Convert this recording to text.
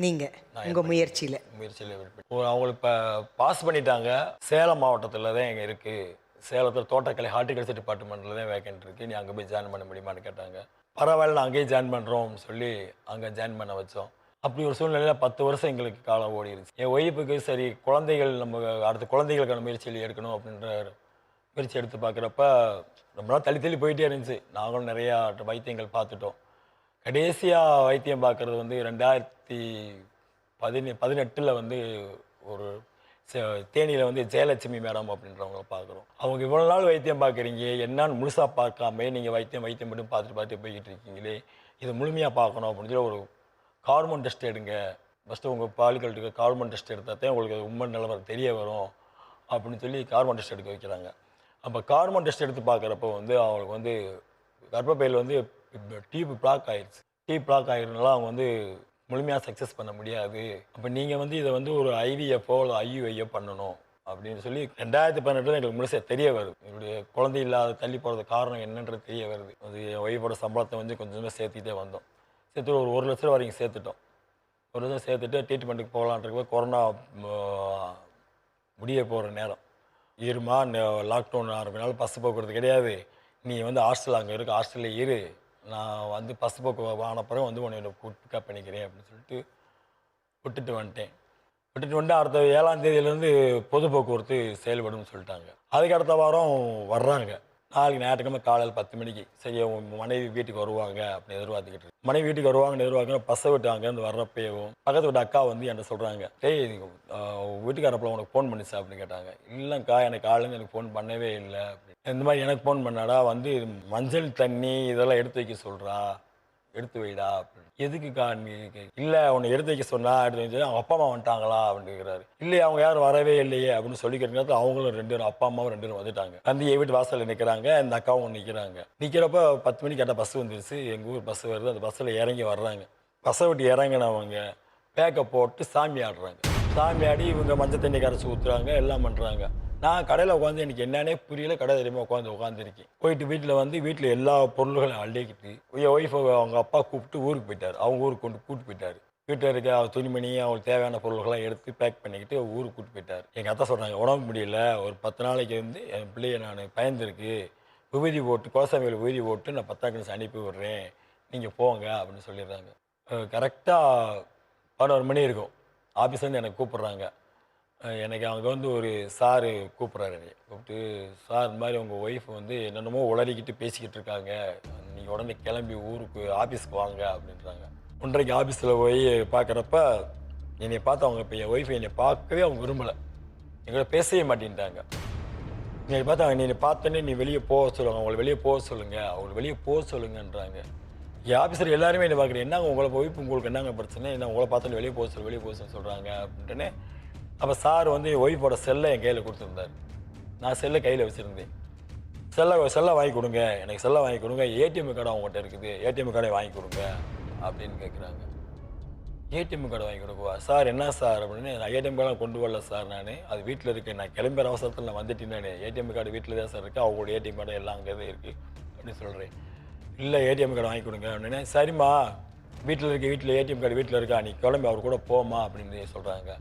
நீங்கள் உங்கள் முயற்சியில் அவங்களுக்கு இப்போ பாஸ் பண்ணிட்டாங்க. சேலம் மாவட்டத்தில் தான் எங்கே இருக்குது, சேலத்தில் தோட்டக்கலை ஹார்டிகல்ச்சர் டிபார்ட்மெண்ட்டில் தான் வேக்கன்ட் இருக்குது, நீ அங்கே போய் ஜாயின் பண்ண முடியுமான்னு கேட்டாங்க. பரவாயில்ல, நான் அங்கேயே ஜாயின் பண்ணுறோம் சொல்லி அங்கே ஜாயின் பண்ண வச்சோம். அப்படி ஒரு சூழ்நிலையில் 10 வருஷம் எங்களுக்கு காலம் ஓடிடுச்சு. என் ஒய்ஃபுக்கு சரி குழந்தைகள் நம்ம அடுத்த குழந்தைகளுக்கான முயற்சியில் எடுக்கணும் அப்படின்ற முயற்சி எடுத்து பார்க்குறப்ப ரொம்ப நாள் தள்ளி தள்ளி போயிட்டே இருந்துச்சு. நாங்களும் நிறையா வைத்தியங்கள் பார்த்துட்டோம். கடைசியாக வைத்தியம் பார்க்குறது வந்து 2018 வந்து ஒரு தேனியில் வந்து ஜெயலட்சுமி மேடம் அப்படின்றவங்கள பார்க்குறோம். அவங்க இவ்வளோ நாள் வைத்தியம் பார்க்குறீங்க, என்னான்னு முழுசாக பார்க்காம நீங்கள் வைத்தியம் மட்டும் பார்த்துட்டு போய்கிட்டு இருக்கீங்களே, இது முழுமையாக பார்க்கணும் அப்படின்னு சொல்லி ஒரு ஹார்மோன் டெஸ்ட் எடுங்க. ஃபஸ்ட்டு உங்கள் பாலிகள்ட்டுக்கு ஹார்மோன் டெஸ்ட் எடுத்தால் தான் உங்களுக்கு உண்மை நிலவரம் தெரிய வரும் அப்படின்னு சொல்லி ஹார்மோன் டெஸ்ட் எடுக்க வைக்கிறாங்க. அப்போ ஹார்மோன் டெஸ்ட் எடுத்து பார்க்குறப்போ வந்து அவங்களுக்கு வந்து கர்ப்பப்பையில் வந்து டியூப் பிளாக் ஆயிடுச்சு. டியூப் பிளாக் ஆகிருந்தாலும் அவங்க வந்து முழுமையாக சக்ஸஸ் பண்ண முடியாது. அப்போ நீங்கள் வந்து இதை வந்து ஒரு ஐவிஎஃப்ஓ இல்லை ஐயுஐயோ பண்ணணும் அப்படின்னு சொல்லி 2018 எங்களுக்கு முழுசாக தெரிய வருது. என்னுடைய குழந்தை இல்லாத தள்ளி போகிறது காரணம் என்னன்றது தெரிய வருது. அது என் ஒய்ஃபோட சம்பளத்தை வந்து கொஞ்சமாக சேர்த்துக்கிட்டே வந்தோம். சேர்த்து ஒரு 1 லட்ச ரூபா வரைக்கும் சேர்த்துட்டோம். 1 லட்சம் சேர்த்துட்டு ட்ரீட்மெண்ட்டுக்கு போகலான்றப்ப கொரோனா முடிய போகிற நேரம். இருமா லாக்டவுன் ஆரம்பினாலும் பஸ் போக்குவரத்து கிடையாது, நீ வந்து ஹாஸ்டல் அங்கே இருக்க ஹாஸ்டலில் இரு, நான் வந்து பஸ் போக்கு ஆனப்புறம் வந்து உன்னை பிக்கப் பண்ணிக்கிறேன் அப்படின்னு சொல்லிட்டு விட்டுட்டு வந்துட்டேன். அடுத்த 7ஆம் தேதியிலேருந்து பொது போக்குவரத்து செயல்படும் சொல்லிட்டாங்க. அதுக்கு அடுத்த வாரம் வர்றாங்க. நாளைக்கு ஞாயிற்றுக்கிழமை காலையில் 10 மணிக்கு. சரி, அவங்க மனைவி வீட்டுக்கு வருவாங்க அப்படின்னு எதிர்பார்த்துக்கிட்டு இருக்கு. மனைவி வீட்டுக்கு வருவாங்கன்னு எதிர்பார்க்குற பஸ்ஸை விட்டு அங்கேருந்து வர்றப்பேவும் பக்கத்து வீட்டு அக்கா வந்து என்கிட்ட சொல்கிறாங்க, டேய் வீட்டுக்காரப்பில் உனக்கு ஃபோன் பண்ணிச்சா அப்படின்னு கேட்டாங்க. இல்லைங்க்கா, எனக்கு காலையிலேருந்து எனக்கு ஃபோன் பண்ணவே இல்லை அப்படின்னு. இந்த மாதிரி எனக்கு ஃபோன் பண்ணாடா, வந்து மஞ்சள் தண்ணி இதெல்லாம் எடுத்து வைக்க சொல்கிறா, எடுத்து வைடா அப்படின்னு. எதுக்குக்கா நீ? இல்லை, உன்னை எடுத்து வைக்க சொன்னா எடுத்து வச்சு அவங்க அப்பா அம்மா வந்துட்டாங்களா அப்படின்னு கேட்குறாரு. இல்லையே, அவங்க யாரும் வரவே இல்லையே அப்படின்னு சொல்லிக்கிற நேரத்தில் அவங்களும் 2 பேரும் அப்பா அம்மாவும் 2 பேரும் வந்துட்டாங்க. வந்து என் வீட்டு வாசலில் நிற்கிறாங்க. இந்த அக்காவும் நிற்கிறாங்க. நிற்கிறப்ப 10 மணிக்கு கேட்டால் பஸ் வந்துருச்சு. எங்கள் ஊர் பஸ் வருது. அந்த பஸ்ஸில் இறங்கி வர்றாங்க. பஸ்ஸை விட்டு இறங்கினவங்க பேக்கை போட்டு சாமி ஆடுறாங்க. சாமி ஆடி இவங்க மஞ்சள் தண்ணி கரைச்சி ஊற்றுறாங்க, எல்லாம் பண்ணுறாங்க. நான் கடையில் உட்காந்து எனக்கு என்னன்னே புரியல, கடை தெரியுமா உட்காந்துருக்கேன். போயிட்டு வீட்டில் எல்லா பொருள்களையும் அள்ளிக்கிட்டு என் ஒய்ஃபை அவங்க அப்பா கூப்பிட்டு ஊருக்கு போயிட்டார். அவங்க ஊருக்கு கூப்பிட்டு போயிட்டார். வீட்டில் இருக்க துணிமணி அவங்களுக்கு தேவையான பொருள்கள்லாம் எடுத்து பேக் பண்ணிக்கிட்டு ஊருக்கு கூப்பிட்டு போயிட்டார். எங்கள் அத்தை சொல்கிறாங்க, உடம்பு முடியல, ஒரு 10 நாளைக்கு வந்து என் பிள்ளைய நான் பயந்துருக்கு, விபூதி போட்டு கோசாமியில் விபூதி போட்டு நான் 10ஆம் கிளாஸ் அனுப்பி விட்றேன், நீங்கள் போங்க அப்படின்னு சொல்லிடுறாங்க. கரெக்டாக 11 மணி இருக்கும். ஆஃபீஸ்லேருந்து எனக்கு கூப்பிட்றாங்க. எனக்கு அங்கே வந்து ஒரு சாரு கூப்பிட்றாரு. என்னை கூப்பிட்டு, சார் இந்த மாதிரி உங்கள் ஒய்ஃப் வந்து என்னென்னமோ உளறிக்கிட்டு பேசிக்கிட்டு இருக்காங்க, நீங்கள் உடனே கிளம்பி ஊருக்கு ஆஃபீஸ்க்கு வாங்க அப்படின்றாங்க. 1:30 ஆஃபீஸில் போய் பார்க்குறப்ப என்னை பார்த்து அவங்க இப்போ என் ஒய்ஃபை என்னை பார்க்கவே அவங்க விரும்பலை, எங்களை பேசவே மாட்டேன்ட்டாங்க. என்னை பார்த்து என்னை பார்த்தோன்னே நீ வெளியே போக சொல்லுங்கள், அவங்களை வெளியே போக சொல்லுங்கள், அவங்களை வெளியே போக சொல்லுங்கன்றாங்க. என் ஆஃபீஸர் எல்லாருமே என்னை பார்க்குறேன், என்னங்க உங்களை ஒய்ஃப் உங்களுக்கு என்னங்க பிரச்சனை, என்ன உங்களை பார்த்தோன்னே வெளியே போக சொல்கிறாங்க அப்படின்ட்டுன்னு. அப்போ சார் வந்து என் ஒய்ஃபோட செல்லை என் கையில் கொடுத்துருந்தார். நான் செல்லை கையில் வச்சுருந்தேன். செல்லை வாங்கி கொடுங்க, எனக்கு செல்லை வாங்கி கொடுங்க, ஏடிஎம் கார்டு அவங்ககிட்ட இருக்குது, ஏடிஎம் கார்டை வாங்கி கொடுங்க அப்படின்னு கேட்குறாங்க. ஏடிஎம் கார்டு வாங்கி கொடுக்குவா சார்? என்ன சார் அப்படின்னு. நான் ஏடிஎம் கார்டெலாம் கொண்டு வரல சார், நான் அது வீட்டில் இருக்கேன், நான் கிளம்புற அவசரத்தில் நான் வந்துட்டேன், நான் ஏடிஎம் கார்டு வீட்டில் தான் சார் இருக்குது, அவங்களோட ஏடிஎம் கார்டு எல்லாம் அங்கே தான் இருக்குது அப்படின்னு சொல்கிறேன். இல்லை, ஏடிஎம் கார்டு வாங்கி கொடுங்க அப்படின்னு. சரிம்மா, வீட்டில் ஏடிஎம் கார்டு வீட்டில் இருக்கா, நீ கிளம்பி அவர் கூட போமா அப்படின்னு சொல்கிறாங்க.